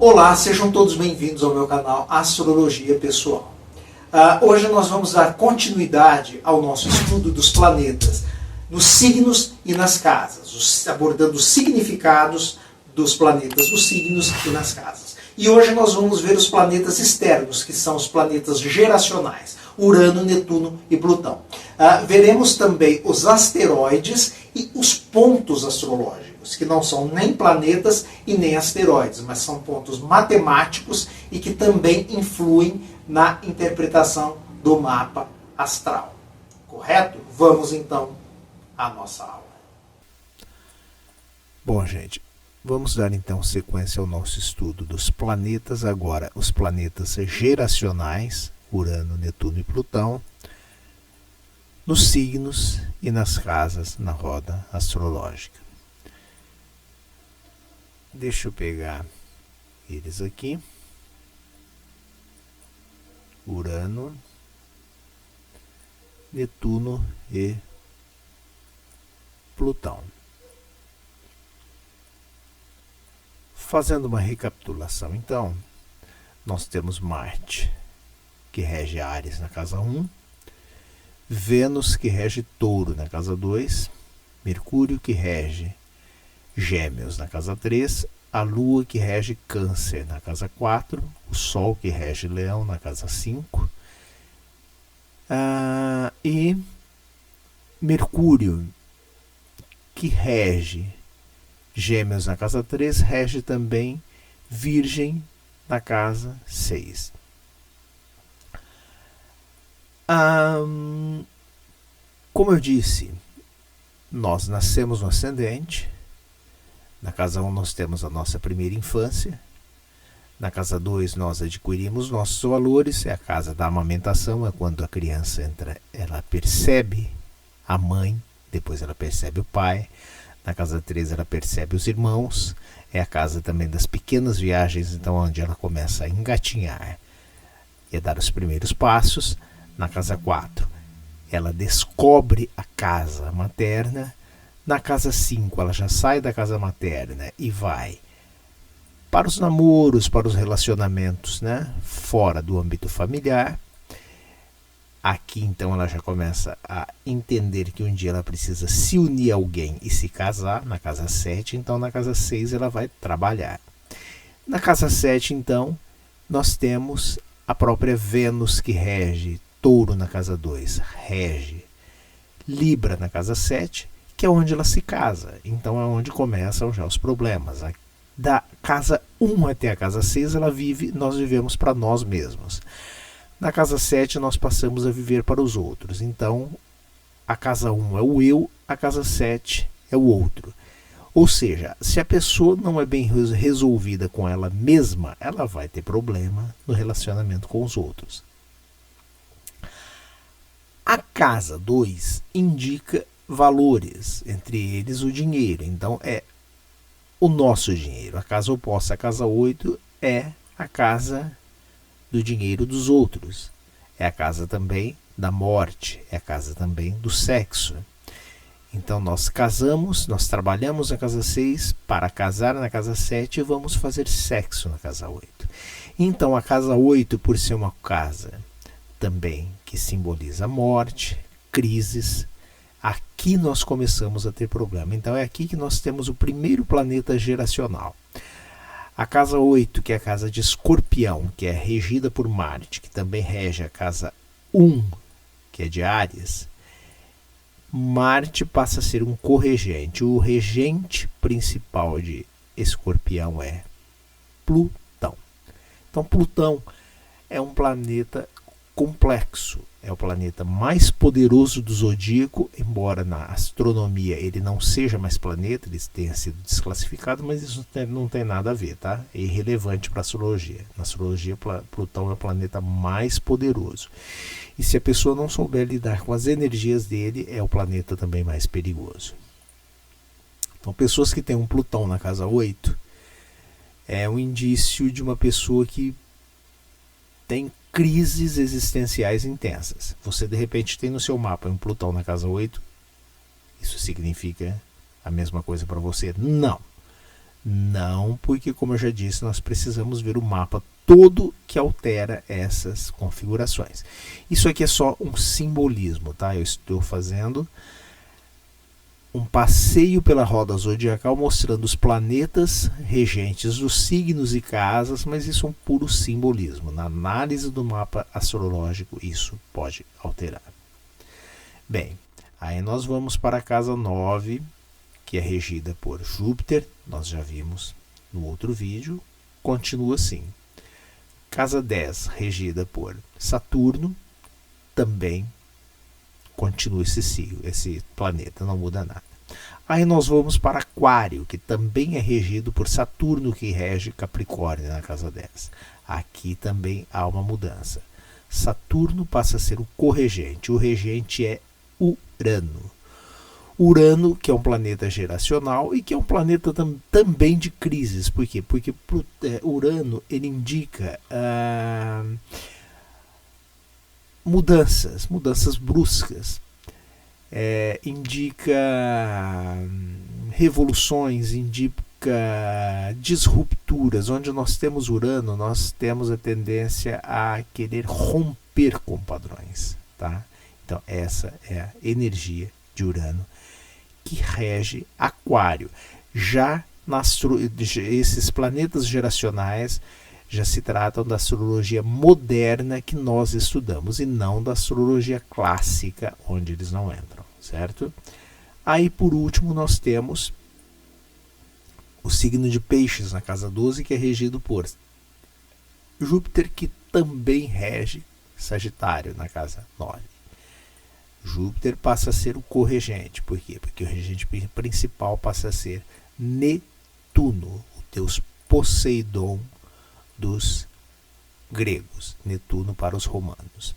Olá, sejam todos bem-vindos ao meu canal Astrologia Pessoal. Hoje nós vamos dar continuidade ao nosso estudo dos planetas, nos signos e nas casas, abordando os significados dos planetas, dos signos e nas casas. E hoje nós vamos ver os planetas externos, que são os planetas geracionais, Urano, Netuno e Plutão. Veremos também os asteroides e os pontos astrológicos, que não são nem planetas e nem asteroides, mas são pontos matemáticos e que também influem na interpretação do mapa astral. Correto? Vamos então à nossa aula. Bom, gente, vamos dar então sequência ao nosso estudo dos planetas. Agora, os planetas geracionais, Urano, Netuno e Plutão, nos signos e nas casas na roda astrológica. Deixa eu pegar eles aqui. Urano, Netuno e Plutão. Fazendo uma recapitulação, então, nós temos Marte, que rege Áries na casa 1, Vênus, que rege Touro na casa 2, Mercúrio, que rege Gêmeos na casa 3, a Lua, que rege Câncer na casa 4, o Sol, que rege Leão na casa 5, e Mercúrio, que rege Gêmeos na casa 3, rege também Virgem na casa 6. Como eu disse, nós nascemos no ascendente. Na casa 1 nós temos a nossa primeira infância. Na casa 2 nós adquirimos nossos valores. É a casa da amamentação, é quando a criança entra, ela percebe a mãe, depois ela percebe o pai. Na casa 3 ela percebe os irmãos. É a casa também das pequenas viagens, então onde ela começa a engatinhar e a dar os primeiros passos. Na casa 4 ela descobre a casa materna. Na casa 5 ela já sai da casa materna e vai para os namoros, para os relacionamentos, né, fora do âmbito familiar. Aqui então ela já começa a entender que um dia ela precisa se unir a alguém e se casar, na casa 7. Então na casa 6 ela vai trabalhar. Na casa 7 então nós temos a própria Vênus, que rege Touro na casa 2, rege Libra na casa 7, que é onde ela se casa. Então é onde começam já os problemas. Da casa 1 até a casa 6 nós vivemos para nós mesmos. Na casa 7 nós passamos a viver para os outros. Então a casa 1 é o eu, a casa 7 é o outro. Ou seja, se a pessoa não é bem resolvida com ela mesma, ela vai ter problema no relacionamento com os outros. A casa 2 indica valores, entre eles o dinheiro. Então é o nosso dinheiro. A casa oposta, a casa 8, é a casa do dinheiro dos outros. É a casa também da morte, é a casa também do sexo. Então nós casamos, nós trabalhamos na casa 6 para casar na casa 7 e vamos fazer sexo na casa 8. Então a casa 8, por ser uma casa também que simboliza morte, crises, aqui nós começamos a ter problema. Então é aqui que nós temos o primeiro planeta geracional. A casa 8, que é a casa de Escorpião, que é regida por Marte, que também rege a casa 1, que é de Áries, Marte passa a ser um corregente. O regente principal de Escorpião é Plutão. Então Plutão é um planeta complexo, é o planeta mais poderoso do zodíaco, embora na astronomia ele não seja mais planeta, ele tenha sido desclassificado, mas isso não tem nada a ver, tá? É irrelevante para a astrologia. Na astrologia, Plutão é o planeta mais poderoso. E se a pessoa não souber lidar com as energias dele, é o planeta também mais perigoso. Então, pessoas que têm um Plutão na casa 8 é um indício de uma pessoa que tem crises existenciais intensas. Você de repente tem no seu mapa um Plutão na casa 8, isso significa a mesma coisa para você? Não. Não, porque, como eu já disse, nós precisamos ver o mapa todo que altera essas configurações. Isso aqui é só um simbolismo, tá? Eu estou fazendo um passeio pela roda zodiacal mostrando os planetas regentes dos signos e casas, mas isso é um puro simbolismo. Na análise do mapa astrológico, isso pode alterar. Bem, aí nós vamos para a casa 9, que é regida por Júpiter, nós já vimos no outro vídeo, continua assim. Casa 10, regida por Saturno, também continua esse planeta, não muda nada. Aí nós vamos para Aquário, que também é regido por Saturno, que rege Capricórnio na casa 10. Aqui também há uma mudança. Saturno passa a ser o corregente, o regente é Urano. Urano, que é um planeta geracional e que é um planeta também de crises. Por quê? Porque Urano ele indica mudanças bruscas, indica revoluções, indica disrupturas. Onde nós temos Urano, nós temos a tendência a querer romper com padrões, tá? Então essa é a energia de Urano que rege Aquário. Já esses planetas geracionais já se tratam da astrologia moderna que nós estudamos e não da astrologia clássica, onde eles não entram, certo? Aí, por último, nós temos o signo de Peixes, na casa 12, que é regido por Júpiter, que também rege Sagitário, na casa 9. Júpiter passa a ser o corregente. Por quê? Porque o regente principal passa a ser Netuno, o deus Poseidon dos gregos. Netuno para os romanos.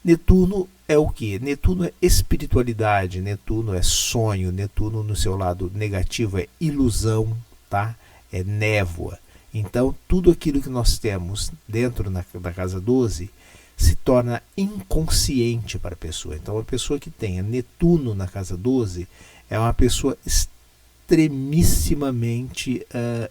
Netuno é o que? Netuno é espiritualidade, Netuno é sonho, Netuno no seu lado negativo é ilusão, tá? É névoa. Então, tudo aquilo que nós temos dentro da casa 12 se torna inconsciente para a pessoa. Então, a pessoa que tenha Netuno na casa 12 é uma pessoa extremissimamente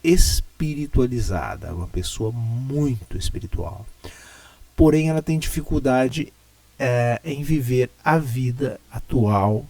espiritualizada, uma pessoa muito espiritual. Porém, ela tem dificuldade em viver a vida atual,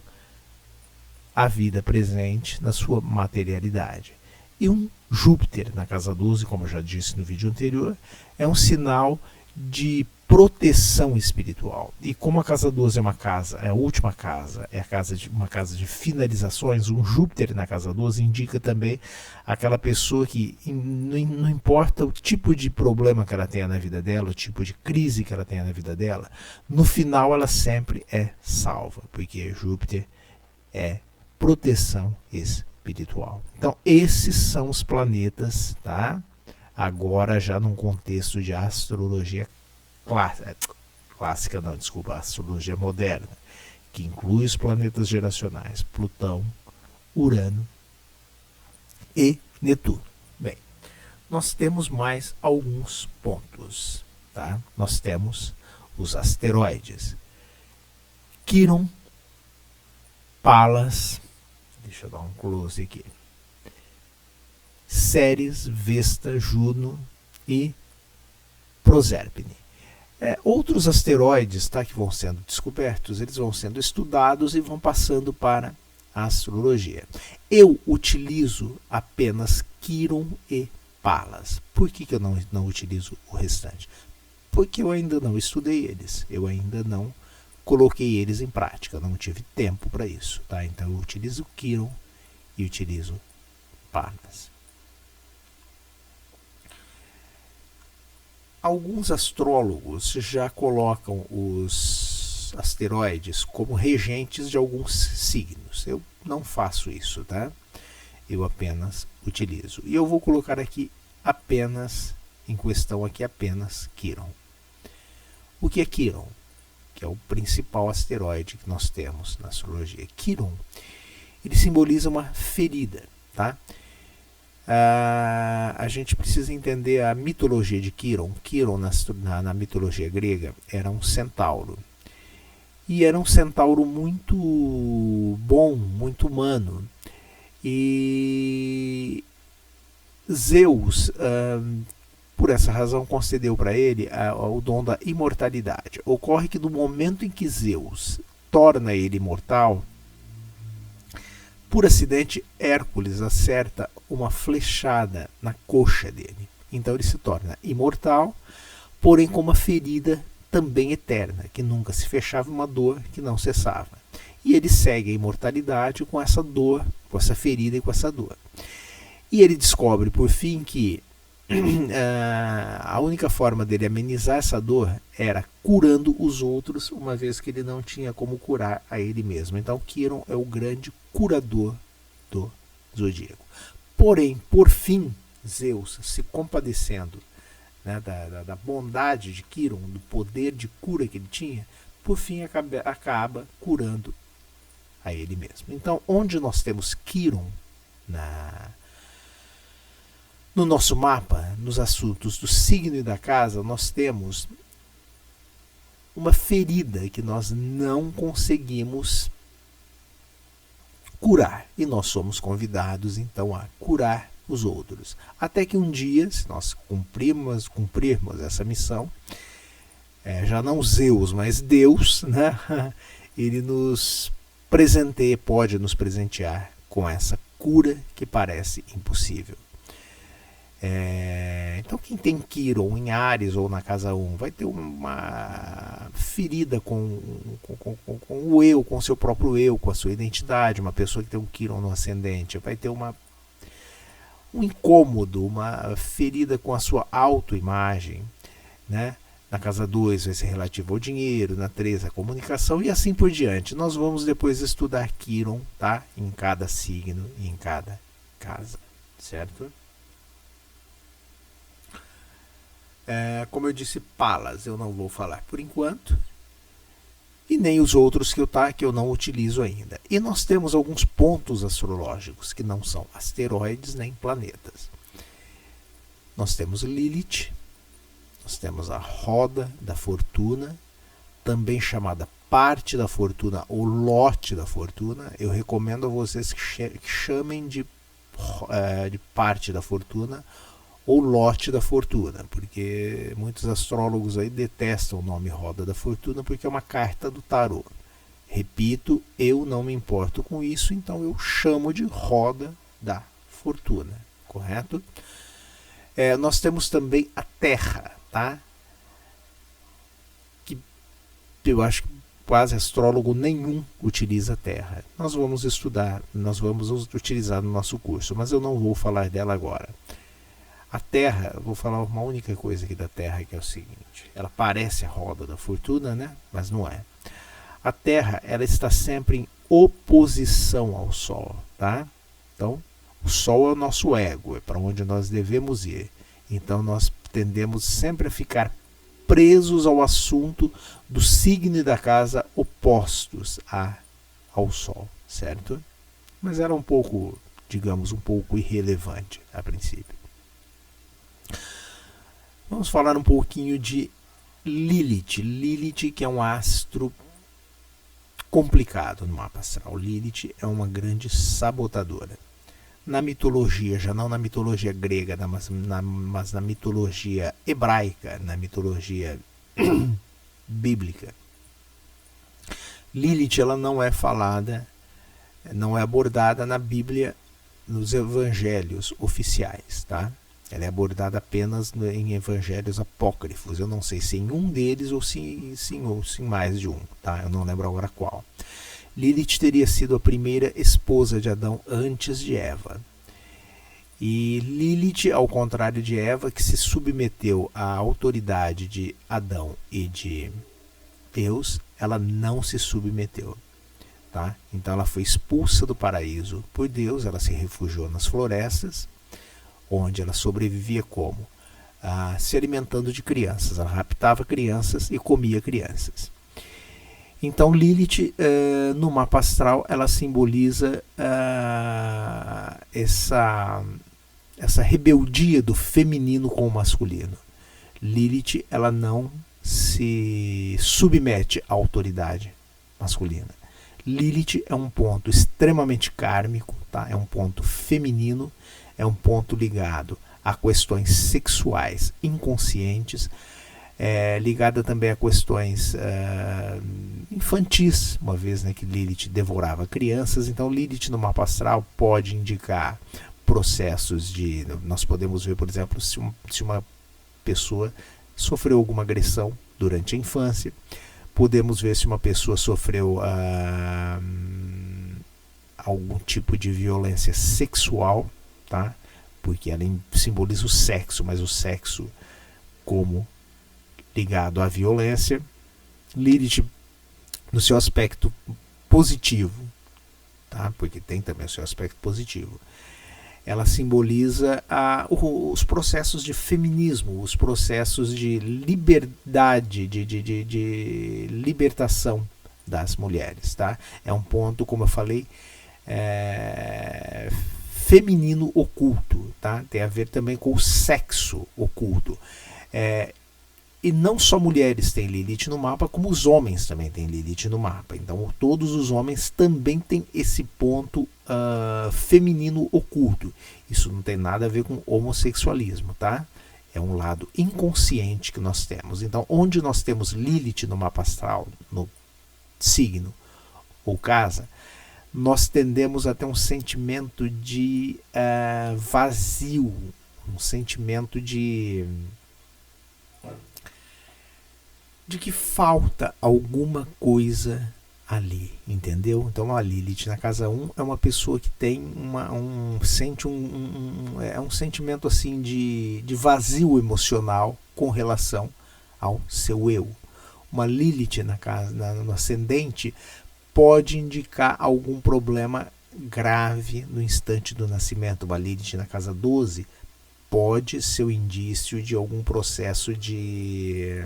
a vida presente, na sua materialidade. E um Júpiter na casa 12, como eu já disse no vídeo anterior, é um sinal de proteção espiritual. E como a casa 12 é uma casa, é a última casa, é uma casa de finalizações, um Júpiter na casa 12 indica também aquela pessoa que não importa o tipo de problema que ela tenha na vida dela, o tipo de crise que ela tenha na vida dela, no final ela sempre é salva, porque Júpiter é proteção espiritual. Então esses são os planetas, tá? Agora já num contexto de astrologia clássica, não, desculpa, astrologia moderna, que inclui os planetas geracionais, Plutão, Urano e Netuno. Bem, nós temos mais alguns pontos, tá? Nós temos os asteroides, Quiron, Pallas, deixa eu dar um close aqui, Ceres, Vesta, Juno e Proserpine. Outros asteroides, tá, que vão sendo descobertos, eles vão sendo estudados e vão passando para a astrologia. Eu utilizo apenas Quiron e Pallas. Por que eu não utilizo o restante? Porque eu ainda não estudei eles, eu ainda não coloquei eles em prática, não tive tempo para isso, tá? Então eu utilizo Quiron e utilizo Pallas. Alguns astrólogos já colocam os asteroides como regentes de alguns signos. Eu não faço isso, tá? Eu apenas utilizo. E eu vou colocar aqui apenas, em questão aqui apenas Quiron. O que é Quiron? Que é o principal asteroide que nós temos na astrologia. Quiron, ele simboliza uma ferida, tá? A gente precisa entender a mitologia de Quiron. Quiron na mitologia grega era um centauro. E era um centauro muito bom, muito humano. E Zeus, por essa razão, concedeu para ele o dom da imortalidade. Ocorre que no momento em que Zeus torna ele imortal, por acidente, Hércules acerta uma flechada na coxa dele. Então ele se torna imortal, porém com uma ferida também eterna, que nunca se fechava, uma dor que não cessava. E ele segue a imortalidade com essa dor, com essa ferida e com essa dor. E ele descobre, por fim, que a única forma dele amenizar essa dor era curando os outros, uma vez que ele não tinha como curar a ele mesmo. Então Quiron é o grande curador do zodíaco. Porém, por fim, Zeus, se compadecendo, né, da bondade de Quiron, do poder de cura que ele tinha, por fim acaba curando a ele mesmo. Então, onde nós temos Quiron no nosso mapa, nos assuntos do signo e da casa, nós temos uma ferida que nós não conseguimos curar. E nós somos convidados, então, a curar os outros. Até que um dia, se nós cumprirmos essa missão, já não Zeus, mas Deus, né? Ele pode nos presentear com essa cura que parece impossível. Então quem tem Quiron em Áries ou na casa 1 vai ter uma ferida com o eu, com o seu próprio eu, com a sua identidade. Uma pessoa que tem um Quiron no ascendente vai ter um incômodo, uma ferida com a sua autoimagem, né? Na casa 2 vai ser relativo ao dinheiro, na 3 a comunicação e assim por diante. Nós vamos depois estudar Quiron, tá? Em cada signo e em cada casa, certo? Como eu disse, Palas eu não vou falar por enquanto, e nem os outros que eu não utilizo ainda. E nós temos alguns pontos astrológicos que não são asteroides nem planetas. Nós temos Lilith, nós temos a roda da fortuna, também chamada parte da fortuna ou lote da fortuna. Eu recomendo a vocês que chamem de parte da fortuna ou lote da fortuna, porque muitos astrólogos aí detestam o nome roda da fortuna porque é uma carta do tarô. Repito, eu não me importo com isso, então eu chamo de roda da fortuna, correto? Nós temos também a Terra, tá? Que eu acho que quase astrólogo nenhum utiliza a Terra. Nós vamos estudar, nós vamos utilizar no nosso curso, mas eu não vou falar dela agora. A Terra, eu vou falar uma única coisa aqui da Terra, que é o seguinte: ela parece a roda da fortuna, né? Mas não é. A Terra, ela está sempre em oposição ao Sol, tá? Então, o Sol é o nosso ego, é para onde nós devemos ir. Então, nós tendemos sempre a ficar presos ao assunto do signo e da casa opostos ao Sol, certo? Mas era um pouco, digamos, um pouco irrelevante a princípio. Vamos falar um pouquinho de Lilith. Lilith, que é um astro complicado no mapa astral. Lilith é uma grande sabotadora. Na mitologia, já não na mitologia grega, mas na mitologia hebraica, na mitologia bíblica, Lilith ela não é falada, não é abordada na Bíblia, nos evangelhos oficiais, tá? Ela é abordada apenas em evangelhos apócrifos. Eu não sei se em um deles ou se em mais de um, tá? Eu não lembro agora qual. Lilith teria sido a primeira esposa de Adão antes de Eva. E Lilith, ao contrário de Eva, que se submeteu à autoridade de Adão e de Deus, ela não se submeteu. Tá? Então ela foi expulsa do paraíso por Deus, ela se refugiou nas florestas, onde ela sobrevivia como? Se alimentando de crianças. Ela raptava crianças e comia crianças. Então Lilith, no mapa astral, ela simboliza essa rebeldia do feminino com o masculino. Lilith, ela não se submete à autoridade masculina. Lilith é um ponto extremamente kármico, tá? É um ponto feminino, é um ponto ligado a questões sexuais inconscientes, ligada também a questões infantis, uma vez, né, que Lilith devorava crianças. Então Lilith no mapa astral pode indicar processos de... Nós podemos ver, por exemplo, se uma pessoa sofreu alguma agressão durante a infância, podemos ver se uma pessoa sofreu algum tipo de violência sexual, tá? Porque ela simboliza o sexo, mas o sexo como ligado à violência. Lilith no seu aspecto positivo, tá? Porque tem também o seu aspecto positivo. Ela simboliza os processos de feminismo, os processos de liberdade, de libertação das mulheres, tá? É um ponto, como eu falei, feminino oculto, tá? Tem a ver também com o sexo oculto. E não só mulheres têm Lilith no mapa, como os homens também têm Lilith no mapa. Então todos os homens também têm esse ponto feminino oculto. Isso não tem nada a ver com homossexualismo, tá? É um lado inconsciente que nós temos. Então, onde nós temos Lilith no mapa astral, no signo ou casa, nós tendemos a ter um sentimento de vazio, um sentimento de que falta alguma coisa ali, entendeu? Então a Lilith na casa 1 é uma pessoa que tem um sentimento assim de vazio emocional com relação ao seu eu. Uma Lilith na casa, no ascendente, pode indicar algum problema grave no instante do nascimento. Uma Lilith na casa 12 pode ser o indício de algum processo de...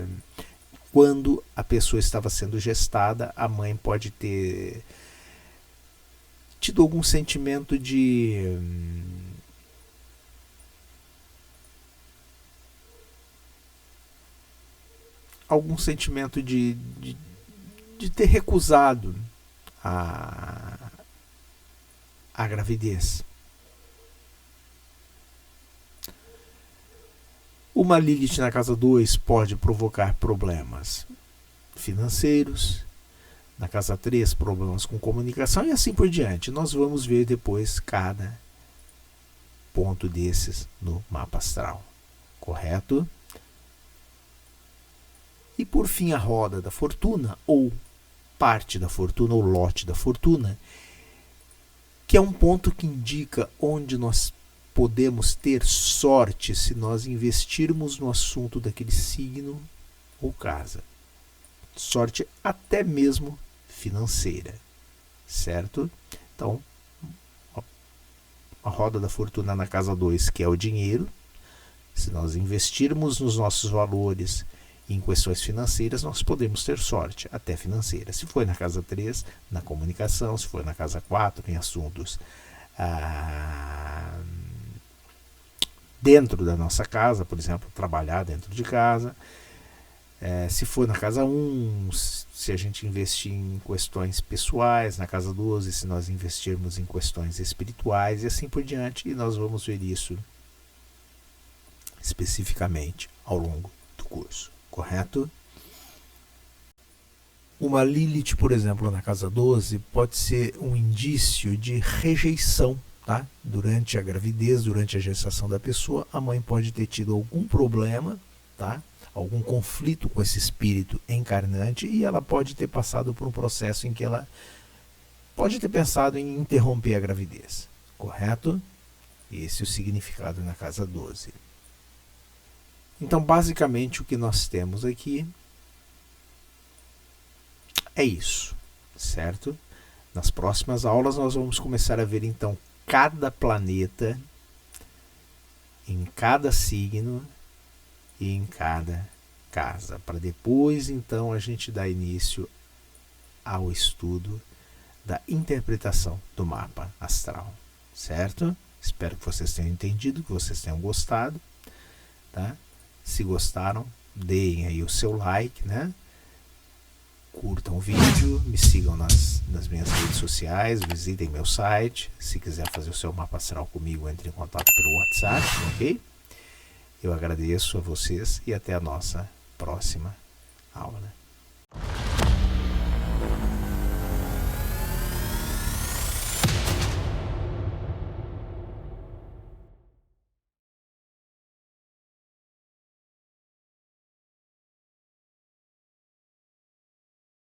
Quando a pessoa estava sendo gestada, a mãe pode ter tido algum sentimento de... algum sentimento de ter recusado a gravidez. Uma Lilith na casa 2 pode provocar problemas financeiros, na casa 3 problemas com comunicação e assim por diante. Nós vamos ver depois cada ponto desses no mapa astral, correto? E por fim a roda da fortuna, ou parte da fortuna, ou lote da fortuna, que é um ponto que indica onde nós podemos ter sorte se nós investirmos no assunto daquele signo ou casa. Sorte até mesmo financeira, certo? Então, a roda da fortuna na casa 2, que é o dinheiro, se nós investirmos nos nossos valores em questões financeiras, nós podemos ter sorte, até financeira. Se for na casa 3, na comunicação, se for na casa 4, em assuntos dentro da nossa casa, por exemplo, trabalhar dentro de casa. Se for na casa 1, se a gente investir em questões pessoais, na casa 12, se nós investirmos em questões espirituais e assim por diante, e nós vamos ver isso especificamente ao longo do curso, correto? Uma Lilith, por exemplo, na casa 12, pode ser um indício de rejeição. Tá? Durante a gravidez, durante a gestação da pessoa, a mãe pode ter tido algum problema, tá? Algum conflito com esse espírito encarnante, e ela pode ter passado por um processo em que ela pode ter pensado em interromper a gravidez, correto? Esse é o significado na casa 12. Então, basicamente, o que nós temos aqui é isso, certo? Nas próximas aulas nós vamos começar a ver então cada planeta em cada signo e em cada casa, para depois então a gente dar início ao estudo da interpretação do mapa astral, certo? Espero que vocês tenham entendido, que vocês tenham gostado, tá? Se gostaram, deem aí o seu like, né? curtam o vídeo, me sigam nas minhas redes sociais, visitem meu site. Se quiser fazer o seu mapa astral comigo, entre em contato pelo WhatsApp, ok? Eu agradeço a vocês e até a nossa próxima aula.